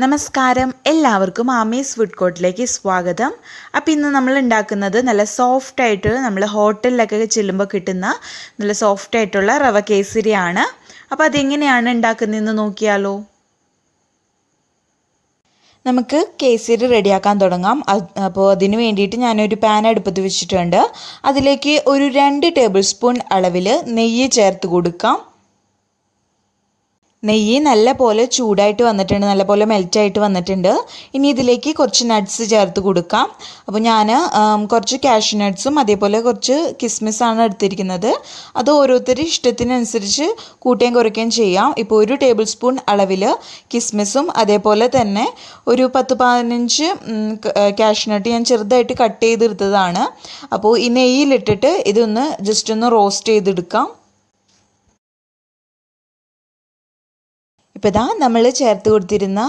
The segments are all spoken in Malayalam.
നമസ്കാരം, എല്ലാവർക്കും ആമീസ് ഫുഡ് കോർട്ടിലേക്ക് സ്വാഗതം. അപ്പോൾ ഇന്ന് നമ്മൾ ഉണ്ടാക്കുന്നത് നല്ല സോഫ്റ്റായിട്ട് നമ്മൾ ഹോട്ടലിലൊക്കെ ചെല്ലുമ്പോൾ കിട്ടുന്ന നല്ല സോഫ്റ്റായിട്ടുള്ള റവ കേസരിയാണ്. അപ്പോൾ അതെങ്ങനെയാണ് ഉണ്ടാക്കുന്നതെന്ന് നോക്കിയാലോ. നമുക്ക് കേസരി റെഡിയാക്കാൻ തുടങ്ങാം. അപ്പോൾ അതിന് വേണ്ടിയിട്ട് ഞാനൊരു പാൻ അടുപ്പത്ത് വെച്ചിട്ടുണ്ട്. അതിലേക്ക് ഒരു 2 ടേബിൾ സ്പൂൺ അളവിൽ നെയ്യ് ചേർത്ത് കൊടുക്കാം. നെയ്യ് നല്ല പോലെ ചൂടായിട്ട് വന്നിട്ടുണ്ട്, നല്ല പോലെ മെൽറ്റായിട്ട് വന്നിട്ടുണ്ട്. ഇനി ഇതിലേക്ക് കുറച്ച് നട്ട്സ് ചേർത്ത് കൊടുക്കാം. അപ്പോൾ ഞാൻ കുറച്ച് കാഷ്യൂ നട്ട്സും അതേപോലെ കുറച്ച് കിസ്മിസാണ് എടുത്തിരിക്കുന്നത്. അത് ഓരോരുത്തരുടെ ഇഷ്ടത്തിനനുസരിച്ച് കൂട്ടുകയും കുറയ്ക്കുകയും ചെയ്യാം. ഇപ്പോൾ 1 ടേബിൾ സ്പൂൺ അളവിൽ കിസ്മിസും അതേപോലെ തന്നെ ഒരു 10-15 കാഷ്യൂ നട്ട് ഞാൻ ചെറുതായിട്ട് കട്ട് ചെയ്തെടുത്തതാണ്. അപ്പോൾ ഈ നെയ്യിലിട്ടിട്ട് ഇതൊന്ന് ജസ്റ്റ് ഒന്ന് റോസ്റ്റ് ചെയ്തെടുക്കാം. ഇപ്പോൾ ഇതാ നമ്മൾ ചേർത്ത് കൊടുത്തിരുന്ന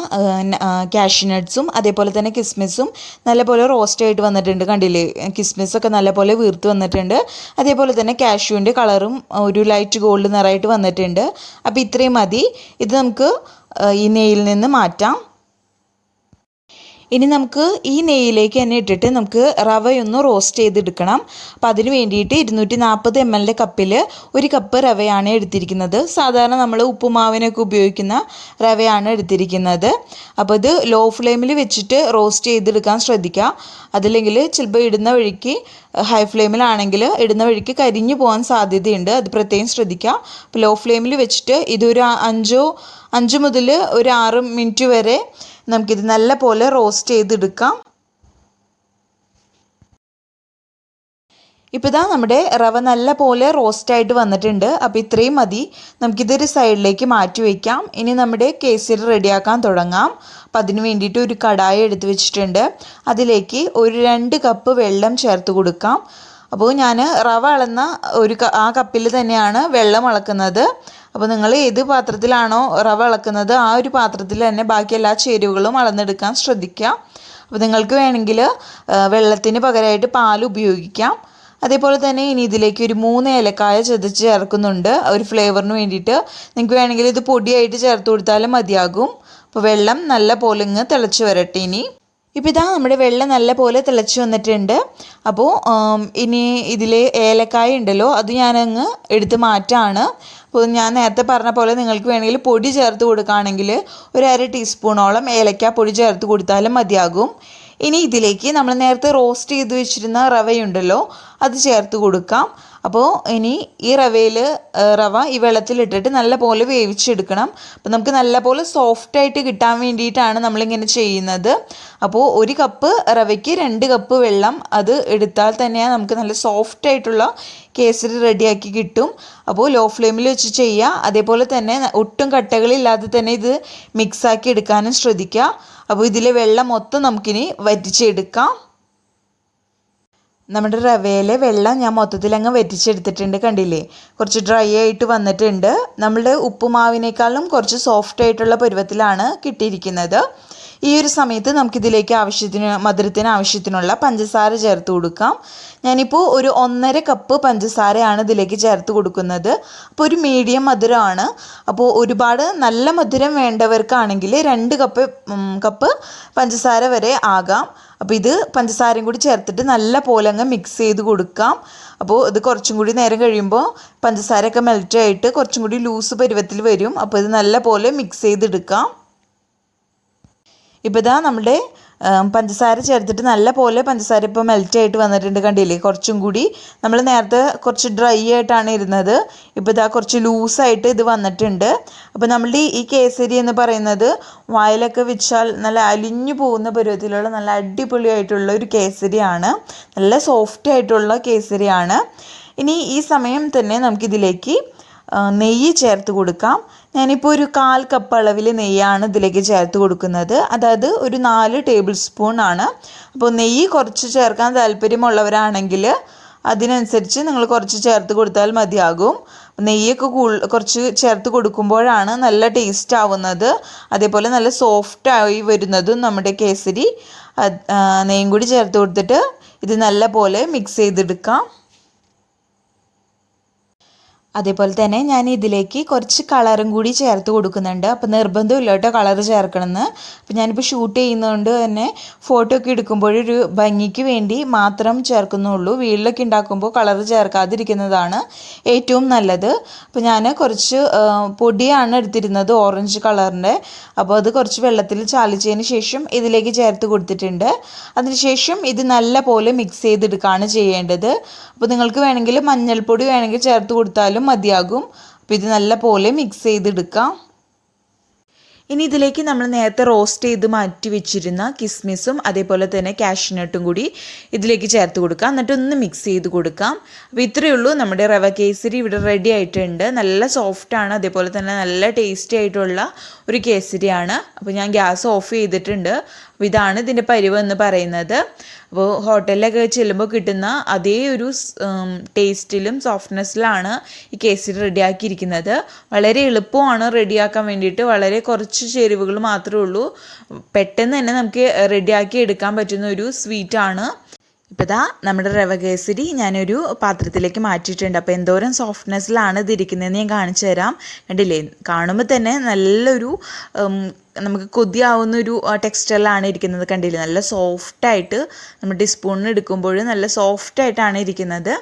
കാഷ്യൂ നട്ട്സും അതേപോലെ തന്നെ കിസ്മിസും നല്ലപോലെ റോസ്റ്റ് ആയിട്ട് വന്നിട്ടുണ്ട്. കണ്ടില്ലേ, കിസ്മിസൊക്കെ നല്ലപോലെ വീർത്ത് വന്നിട്ടുണ്ട്. അതേപോലെ തന്നെ കാഷ്യൂവിൻ്റെ കളറും ഒരു ലൈറ്റ് ഗോൾഡ് നിറമായിട്ട് വന്നിട്ടുണ്ട്. അപ്പോൾ ഇത്രയും മതി. ഇത് നമുക്ക് ഈ നെയ്യിൽ നിന്ന് മാറ്റാം. ഇനി നമുക്ക് ഈ നെയ്യിലേക്ക് തന്നെ ഇട്ടിട്ട് നമുക്ക് റവയൊന്ന് റോസ്റ്റ് ചെയ്തെടുക്കണം. അപ്പോൾ അതിന് വേണ്ടിയിട്ട് 240 ml കപ്പിൽ 1 കപ്പ് റവയാണ് എടുത്തിരിക്കുന്നത്. സാധാരണ നമ്മൾ ഉപ്പുമാവിനൊക്കെ ഉപയോഗിക്കുന്ന റവയാണ് എടുത്തിരിക്കുന്നത്. അപ്പോൾ ഇത് ലോ ഫ്ലെയിമിൽ വെച്ചിട്ട് റോസ്റ്റ് ചെയ്തെടുക്കാൻ ശ്രദ്ധിക്കുക. അതില്ലെങ്കിൽ ചിലപ്പോൾ ഇടുന്ന വഴിക്ക് ഹൈ ഫ്ലെയിമിലാണെങ്കിൽ ഇടുന്ന വഴിക്ക് കരിഞ്ഞു പോകാൻ സാധ്യതയുണ്ട്. അത് പ്രത്യേകം ശ്രദ്ധിക്കുക. അപ്പോൾ ലോ ഫ്ലെയിമിൽ വെച്ചിട്ട് ഇതൊരു 5 മുതൽ ഒരു 6 മിനിറ്റ് വരെ നമുക്കിത് നല്ല പോലെ റോസ്റ്റ് ചെയ്തെടുക്കാം. ഇപ്പോൾ ഇതാ നമ്മുടെ റവ നല്ല പോലെ റോസ്റ്റായിട്ട് വന്നിട്ടുണ്ട്. അപ്പോൾ ഇത്രയും മതി. നമുക്കിതൊരു സൈഡിലേക്ക് മാറ്റി വയ്ക്കാം. ഇനി നമ്മുടെ കേസരി റെഡിയാക്കാൻ തുടങ്ങാം. അപ്പോൾ അതിന് വേണ്ടിയിട്ട് ഒരു കടായി എടുത്ത് വെച്ചിട്ടുണ്ട്. അതിലേക്ക് ഒരു 2 കപ്പ് വെള്ളം ചേർത്ത് കൊടുക്കാം. അപ്പോൾ ഞാൻ റവ അളന്ന ആ കപ്പിൽ തന്നെയാണ് വെള്ളം അളക്കുന്നത്. അപ്പോൾ നിങ്ങൾ ഏത് പാത്രത്തിലാണോ റവ അളക്കുന്നത് ആ ഒരു പാത്രത്തിൽ തന്നെ ബാക്കി എല്ലാ ചേരുവകളും അളന്നെടുക്കാൻ ശ്രദ്ധിക്കുക. അപ്പോൾ നിങ്ങൾക്ക് വേണമെങ്കിൽ വെള്ളത്തിന് പകരമായിട്ട് പാൽ ഉപയോഗിക്കാം. അതേപോലെ തന്നെ ഇനി ഇതിലേക്ക് ഒരു 3 ഏലക്കായ ചതച്ച് ചേർക്കുന്നുണ്ട് ഒരു ഫ്ലേവറിന് വേണ്ടിയിട്ട്. നിങ്ങൾക്ക് വേണമെങ്കിൽ ഇത് പൊടിയായിട്ട് ചേർത്ത് കൊടുത്താലും മതിയാകും. അപ്പോൾ വെള്ളം നല്ല പോലെ ഇങ്ങ് തിളച്ച് വരട്ടെ. ഇപ്പോൾ ഇതാ നമ്മുടെ വെള്ളം നല്ല പോലെ തിളച്ച് വന്നിട്ടുണ്ട്. അപ്പോൾ ഇനി ഇതിൽ ഏലക്കായ ഉണ്ടല്ലോ, അത് ഞാനങ്ങ് എടുത്ത് മാറ്റാണ്. അപ്പോൾ ഞാൻ നേരത്തെ പറഞ്ഞ പോലെ നിങ്ങൾക്ക് വേണമെങ്കിൽ പൊടി ചേർത്ത് കൊടുക്കുകയാണെങ്കിൽ ഒരു 1/2 ടീസ്പൂണോളം ഏലക്ക പൊടി ചേർത്ത് കൊടുത്താലും മതിയാകും. ഇനി ഇതിലേക്ക് നമ്മൾ നേരത്തെ റോസ്റ്റ് ചെയ്ത് വെച്ചിരുന്ന റവയുണ്ടല്ലോ, അത് ചേർത്ത് കൊടുക്കാം. അപ്പോൾ ഇനി ഈ റവ ഈ വെള്ളത്തിലിട്ടിട്ട് നല്ല പോലെ വേവിച്ചെടുക്കണം. അപ്പോൾ നമുക്ക് നല്ല പോലെ സോഫ്റ്റായിട്ട് കിട്ടാൻ വേണ്ടിയിട്ടാണ് നമ്മളിങ്ങനെ ചെയ്യുന്നത്. അപ്പോൾ 1 കപ്പ് റവയ്ക്ക് 2 കപ്പ് വെള്ളം അത് എടുത്താൽ തന്നെയാണ് നമുക്ക് നല്ല സോഫ്റ്റായിട്ടുള്ള കേസരി റെഡിയാക്കി കിട്ടും. അപ്പോൾ ലോ ഫ്ലെയിമിൽ വെച്ച് ചെയ്യുക. അതേപോലെ തന്നെ ഒട്ടും കട്ടകളില്ലാതെ തന്നെ ഇത് മിക്സാക്കി എടുക്കാനും ശ്രദ്ധിക്കുക. അപ്പോൾ ഇതിലെ വെള്ളം മൊത്തം നമുക്കിനി വറ്റിച്ചെടുക്കാം. നമ്മുടെ റവയിലെ വെള്ളം ഞാൻ മൊത്തത്തിൽ അങ്ങ് വറ്റിച്ചെടുത്തിട്ടുണ്ട്. കണ്ടില്ലേ, കുറച്ച് ഡ്രൈ ആയിട്ട് വന്നിട്ടുണ്ട്. നമ്മളുടെ ഉപ്പുമാവിനേക്കാളും കുറച്ച് സോഫ്റ്റ് ആയിട്ടുള്ള പരുവത്തിലാണ് കിട്ടിയിരിക്കുന്നത്. ഈ ഒരു സമയത്ത് നമുക്കിതിലേക്ക് മധുരത്തിന് ആവശ്യത്തിനുള്ള പഞ്ചസാര ചേർത്ത് കൊടുക്കാം. ഞാനിപ്പോൾ ഒരു 1.5 കപ്പ് പഞ്ചസാരയാണ് ഇതിലേക്ക് ചേർത്ത് കൊടുക്കുന്നത്. അപ്പോൾ ഒരു മീഡിയം മധുരമാണ്. അപ്പോൾ ഒരുപാട് നല്ല മധുരം വേണ്ടവർക്കാണെങ്കിൽ 2 കപ്പ് പഞ്ചസാര വരെ ആകാം. അപ്പോൾ ഇത് പഞ്ചസാരയും കൂടി ചേർത്തിട്ട് നല്ല പോലെ അങ്ങ് മിക്സ് ചെയ്ത് കൊടുക്കാം. അപ്പോൾ ഇത് കുറച്ചും കൂടി നേരം കഴിയുമ്പോൾ പഞ്ചസാരയൊക്കെ മെൽറ്റായിട്ട് കുറച്ചും കൂടി ലൂസ് പരുവത്തിൽ വരും. അപ്പോൾ ഇത് നല്ല പോലെ മിക്സ് ചെയ്തെടുക്കാം. ഇപ്പോൾ ഇതാ നമ്മുടെ പഞ്ചസാര ചേർത്തിട്ട് നല്ല പോലെ പഞ്ചസാര ഇപ്പോൾ മെൽറ്റായിട്ട് വന്നിട്ടുണ്ട്. കണ്ടില്ലേ, കുറച്ചും കൂടി നമ്മൾ നേരത്തെ കുറച്ച് ഡ്രൈ ആയിട്ടാണ് ഇരുന്നത്. ഇപ്പോൾ ഇതാ കുറച്ച് ലൂസായിട്ട് ഇത് വന്നിട്ടുണ്ട്. അപ്പോൾ നമ്മളുടെ ഈ കേസരി എന്ന് പറയുന്നത് വായിലൊക്കെ വെച്ചാൽ നല്ല അലിഞ്ഞു പോകുന്ന പരുവത്തിലുള്ള നല്ല അടിപൊളിയായിട്ടുള്ള ഒരു കേസരിയാണ്. നല്ല സോഫ്റ്റ് ആയിട്ടുള്ള കേസരിയാണ്. ഇനി ഈ സമയം തന്നെ നമുക്കിതിലേക്ക് നെയ്യ് ചേർത്ത് കൊടുക്കാം. ഞാനിപ്പോൾ ഒരു 1/4 കപ്പ് അളവിൽ നെയ്യാണ് ഇതിലേക്ക് ചേർത്ത് കൊടുക്കുന്നത്. അതായത് ഒരു 4 ടേബിൾ സ്പൂൺ ആണ്. അപ്പോൾ നെയ്യ് കുറച്ച് ചേർക്കാൻ താല്പര്യമുള്ളവരാണെങ്കിൽ അതിനനുസരിച്ച് നിങ്ങൾ കുറച്ച് ചേർത്ത് കൊടുത്താൽ മതിയാകും. നെയ്യൊക്കെ കുറച്ച് ചേർത്ത് കൊടുക്കുമ്പോഴാണ് നല്ല ടേസ്റ്റ് ആവുന്നത്. അതേപോലെ നല്ല സോഫ്റ്റായി വരുന്നതും നമ്മുടെ കേസരി. നെയ്യും കൂടി ചേർത്ത് കൊടുത്തിട്ട് ഇത് നല്ല പോലെ മിക്സ് ചെയ്തെടുക്കാം. അതേപോലെ തന്നെ ഞാൻ ഇതിലേക്ക് കുറച്ച് കളറും കൂടി ചേർത്ത് കൊടുക്കുന്നുണ്ട്. അപ്പോൾ നിർബന്ധമില്ല കേട്ടോ കളർ ചേർക്കണമെന്ന്. അപ്പോൾ ഞാനിപ്പോൾ ഷൂട്ട് ചെയ്യുന്നതുകൊണ്ട് തന്നെ ഫോട്ടോ ഒക്കെ എടുക്കുമ്പോഴൊരു ഭംഗിക്ക് വേണ്ടി മാത്രം ചേർക്കുന്നുള്ളൂ. വീട്ടിലൊക്കെ ഉണ്ടാക്കുമ്പോൾ കളർ ചേർക്കാതിരിക്കുന്നതാണ് ഏറ്റവും നല്ലത്. അപ്പോൾ ഞാൻ കുറച്ച് പൊടിയാണ് എടുത്തിരുന്നത് ഓറഞ്ച് കളറിൻ്റെ. അപ്പോൾ അത് കുറച്ച് വെള്ളത്തിൽ ചാലിച്ചതിന് ശേഷം ഇതിലേക്ക് ചേർത്ത് കൊടുത്തിട്ടുണ്ട്. അതിനുശേഷം ഇത് നല്ല പോലെ മിക്സ് ചെയ്തെടുക്കുകയാണ് ചെയ്യേണ്ടത്. അപ്പോൾ നിങ്ങൾക്ക് വേണമെങ്കിൽ മഞ്ഞൾപ്പൊടി വേണമെങ്കിൽ ചേർത്ത് കൊടുത്താലും മതിയാകും. അപ്പോൾ ഇത് നല്ല പോലെ മിക്സ് ചെയ്തെടുക്കാം. ഇനി ഇതിലേക്ക് നമ്മൾ നേരത്തെ റോസ്റ്റ് ചെയ്ത് മാറ്റി വെച്ചിരുന്ന കിസ്മിസും അതേപോലെ തന്നെ കാഷ്യൂനട്ടും കൂടി ഇതിലേക്ക് ചേർത്ത് കൊടുക്കാം. എന്നിട്ട് ഒന്ന് മിക്സ് ചെയ്ത് കൊടുക്കാം. അപ്പോൾ ഇത്രയേ ഉള്ളൂ, നമ്മുടെ റവ കേസരി ഇവിടെ റെഡി ആയിട്ടുണ്ട്. നല്ല സോഫ്റ്റാണ്, അതേപോലെ തന്നെ നല്ല ടേസ്റ്റി ആയിട്ടുള്ള ഒരു കേസരിയാണ്. അപ്പോൾ ഞാൻ ഗ്യാസ് ഓഫ് ചെയ്തിട്ടുണ്ട്. അപ്പോൾ ഇതാണ് ഇതിൻ്റെ പരിവ് എന്ന് പറയുന്നത്. അപ്പോൾ ഹോട്ടലിലൊക്കെ ചെല്ലുമ്പോൾ കിട്ടുന്ന അതേ ഒരു ടേസ്റ്റിലും സോഫ്റ്റ്നെസ്സിലാണ് ഈ കേസരി റെഡിയാക്കിയിരിക്കുന്നത്. വളരെ എളുപ്പമാണ് റെഡിയാക്കാൻ വേണ്ടിയിട്ട്. വളരെ കുറച്ച് ചേരുവകൾ മാത്രമേ ഉള്ളൂ. പെട്ടെന്ന് തന്നെ നമുക്ക് റെഡിയാക്കി എടുക്കാൻ പറ്റുന്ന ഒരു സ്വീറ്റാണ്. ഇപ്പോൾ ദാ നമ്മുടെ റവ കേസരി ഞാനൊരു പാത്രത്തിലേക്ക് മാറ്റിയിട്ടുണ്ട്. അപ്പോൾ എന്തോരം സോഫ്റ്റ്നെസ്സിലാണ് ഇതിരിക്കുന്നതെന്ന് ഞാൻ കാണിച്ചു തരാം. കണ്ടില്ലേ, കാണുമ്പോൾ തന്നെ നല്ലൊരു നമുക്ക് കൊതിയാവുന്നൊരു ടെക്സ്ചറിലാണ് ഇരിക്കുന്നത്. കണ്ടില്ലേ, നല്ല സോഫ്റ്റായിട്ട് നമ്മുടെ സ്പൂണിന് എടുക്കുമ്പോൾ നല്ല സോഫ്റ്റായിട്ടാണ് ഇരിക്കുന്നത്.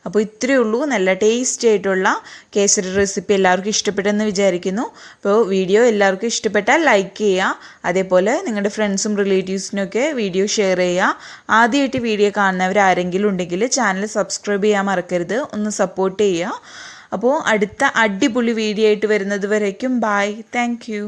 അപ്പോൾ ഇത്രയേ ഉള്ളൂ, നല്ല ടേസ്റ്റി ആയിട്ടുള്ള കേസരി റെസിപ്പി എല്ലാവർക്കും ഇഷ്ടപ്പെട്ടെന്ന് വിചാരിക്കുന്നു. അപ്പോൾ വീഡിയോ എല്ലാവർക്കും ഇഷ്ടപ്പെട്ടാൽ ലൈക്ക് ചെയ്യുക. അതേപോലെ നിങ്ങളുടെ ഫ്രണ്ട്സും റിലേറ്റീവ്സിനൊക്കെ വീഡിയോ ഷെയർ ചെയ്യുക. ആദ്യമായിട്ട് വീഡിയോ കാണുന്നവർ ആരെങ്കിലും ഉണ്ടെങ്കിൽ ചാനൽ സബ്സ്ക്രൈബ് ചെയ്യാൻ മറക്കരുത്, ഒന്ന് സപ്പോർട്ട് ചെയ്യുക. അപ്പോൾ അടുത്ത അടിപൊളി വീഡിയോ ആയിട്ട് വരുന്നത് വരയ്ക്കും ബൈ, താങ്ക് യു.